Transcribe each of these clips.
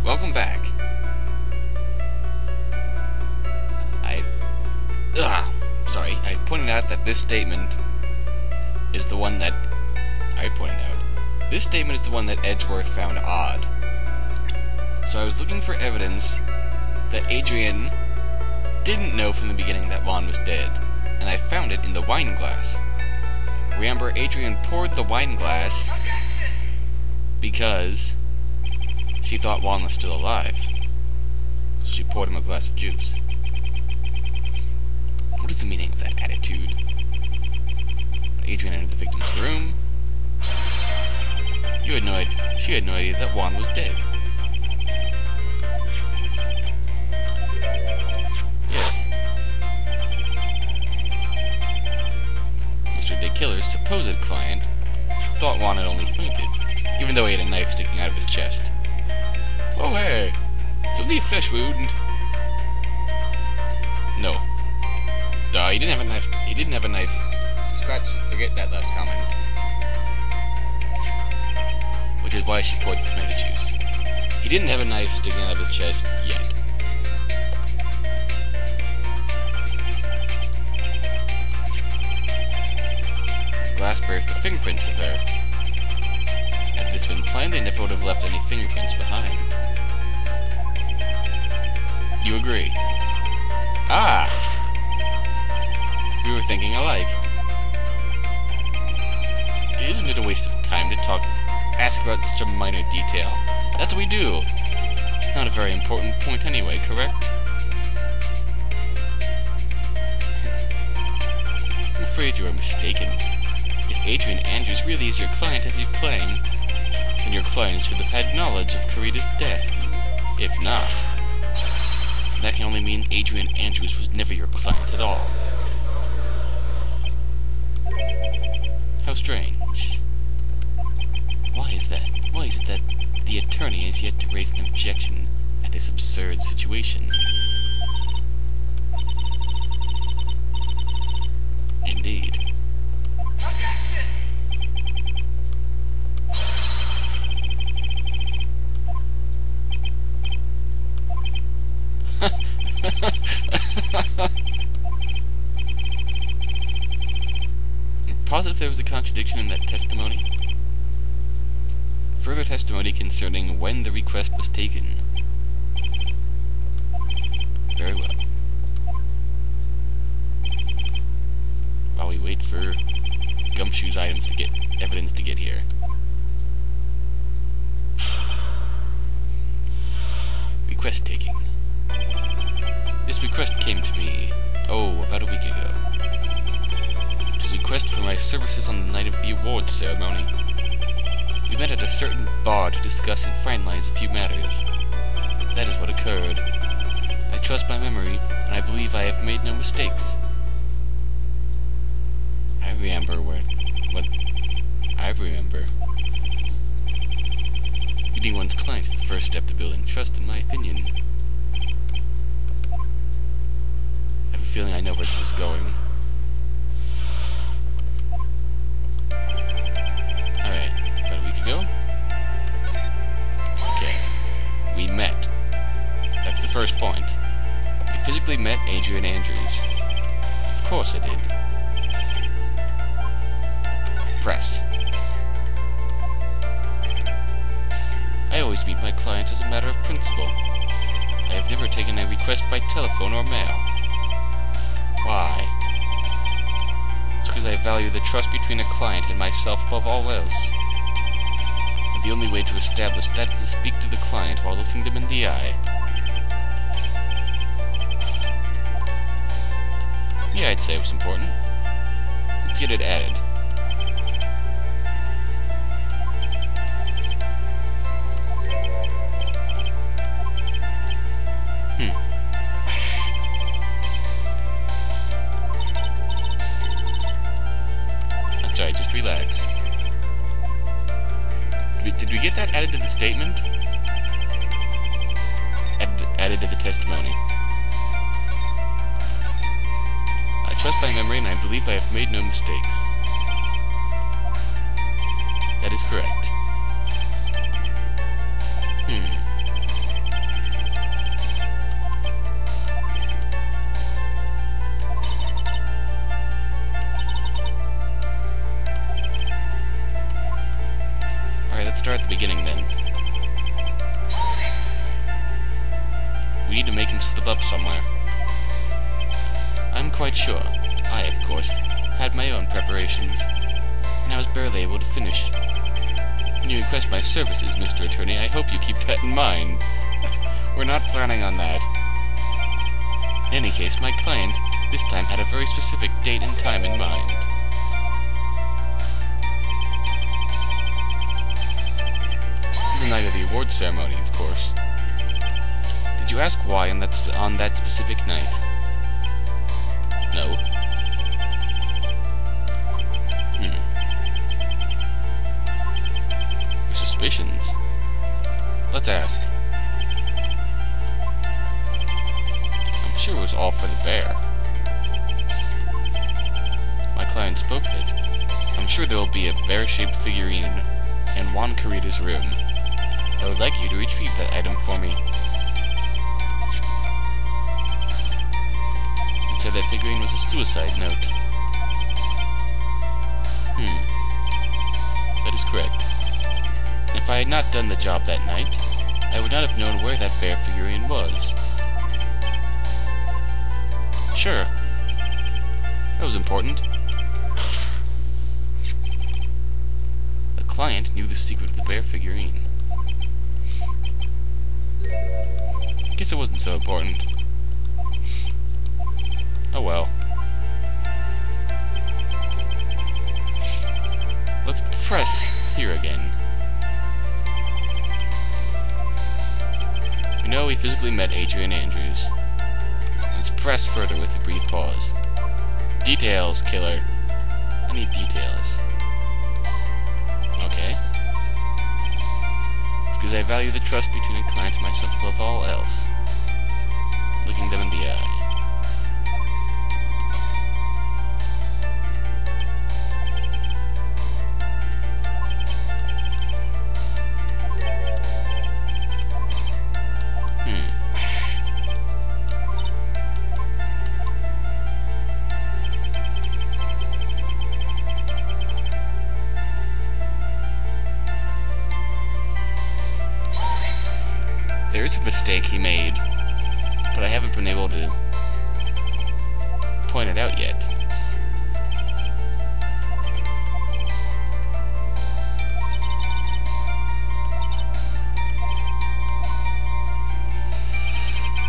welcome back. I pointed out that this statement is the one that This statement is the one that Edgeworth found odd. So I was looking for evidence that Adrian didn't know from the beginning that Juan was dead, and I found it in the wine glass. Remember, Adrian poured the wine glass because she thought Juan was still alive. So she poured him a glass of juice. What is the meaning of that attitude? When Adrian entered the victim's room, she had no idea that Juan was dead. Yes. Mr. De Killer's supposed client thought Juan had only fainted, even though he had a knife sticking out of his chest. Oh hey, it's only a flesh wound. No. Duh, he didn't have a knife. He didn't have a knife. Scratch, forget that last comment. Which is why she poured the tomato juice. He didn't have a knife sticking out of his chest yet. The glass bears the fingerprints of her. Had this been planned, they never would have left any fingerprints behind. You agree? Ah! We were thinking alike. Isn't it a waste of time to ask about such a minor detail? That's what we do. It's not a very important point anyway, correct? I'm afraid you are mistaken. If Adrian Andrews really is your client as you claim, then your client should have had knowledge of Karita's death. If not, that can only mean Adrian Andrews was never your client at all. How strange. Why is that? Why is it that the attorney has yet to raise an objection at this absurd situation? Indeed. Positive there was a contradiction in that testimony? Further testimony concerning when the request was taken. Very well. While we wait for Gumshoe's evidence to get here. Request taking. This request came to me, about a week ago. It was a request for my services on the night of the awards ceremony. We met at a certain bar to discuss and finalize a few matters. That is what occurred. I trust my memory, and I believe I have made no mistakes. I remember. Meeting one's clients is the first step to building trust, in my opinion. I have a feeling I know where this is going. Okay. We met. That's the first point. You physically met Adrian Andrews. Of course I did. Press. I always meet my clients as a matter of principle. I have never taken a request by telephone or mail. Why? It's because I value the trust between a client and myself above all else. The only way to establish that is to speak to the client while looking them in the eye. Yeah, I'd say it was important. Let's get it added. That's right, just relax. Did we get that added to the statement? Added to the testimony. I trust my memory and I believe I have made no mistakes. That is correct. bottled up somewhere. I'm quite sure. I, of course, had my own preparations, and I was barely able to finish. When you request my services, Mr. Attorney, I hope you keep that in mind. We're not planning on that. In any case, my client this time had a very specific date and time in mind. The night of the award ceremony, of course. Did you ask why on that specific night? No. Your suspicions? Let's ask. I'm sure it was all for the bear. My client spoke of it. I'm sure there will be a bear-shaped figurine in Juan Carita's room. I would like you to retrieve that item for me. It said that figurine was a suicide note. That is correct. And if I had not done the job that night, I would not have known where that bear figurine was. Sure. That was important. The client knew the secret of the bear figurine. Guess it wasn't so important. Oh well. Let's press here again. We know we physically met Adrian Andrews. Let's press further with a brief pause. Details, killer. I need details. Okay. Because I value the trust between a client and myself above all else. Looking them in the eye. There is a mistake he made, but I haven't been able to point it out yet.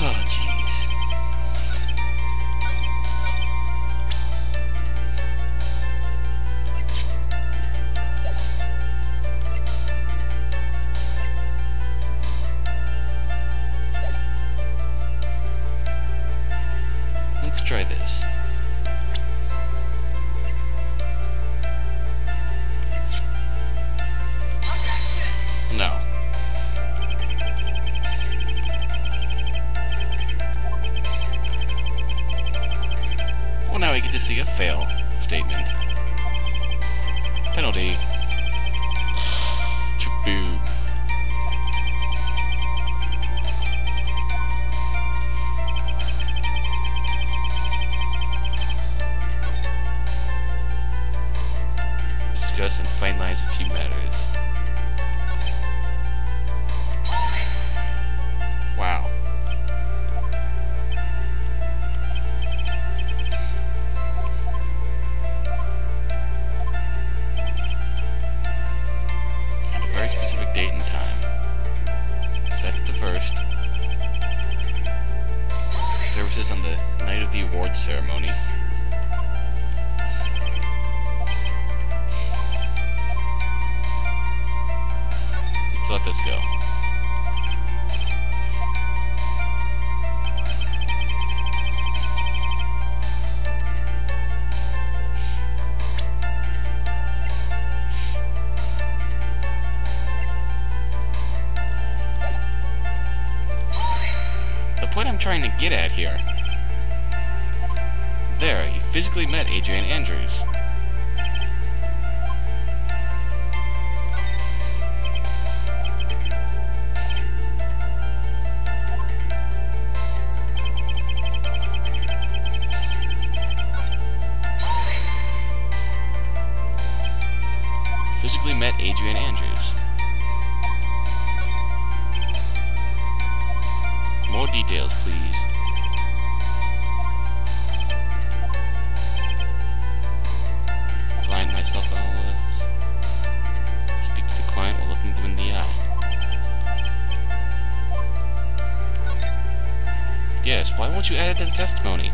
Oh, jeez. Let's try this. No. Well, now we get to see a fail statement. Penalty. Chaboo. Discuss and finalize a few matters. Wow. And a very specific date and time. That's the first. Services on the night of the awards ceremony. Let's let this go. The point I'm trying to get at here. There, he physically met Adrian Andrews. Physically met Adrian Andrews. More details, please. you added to the testimony.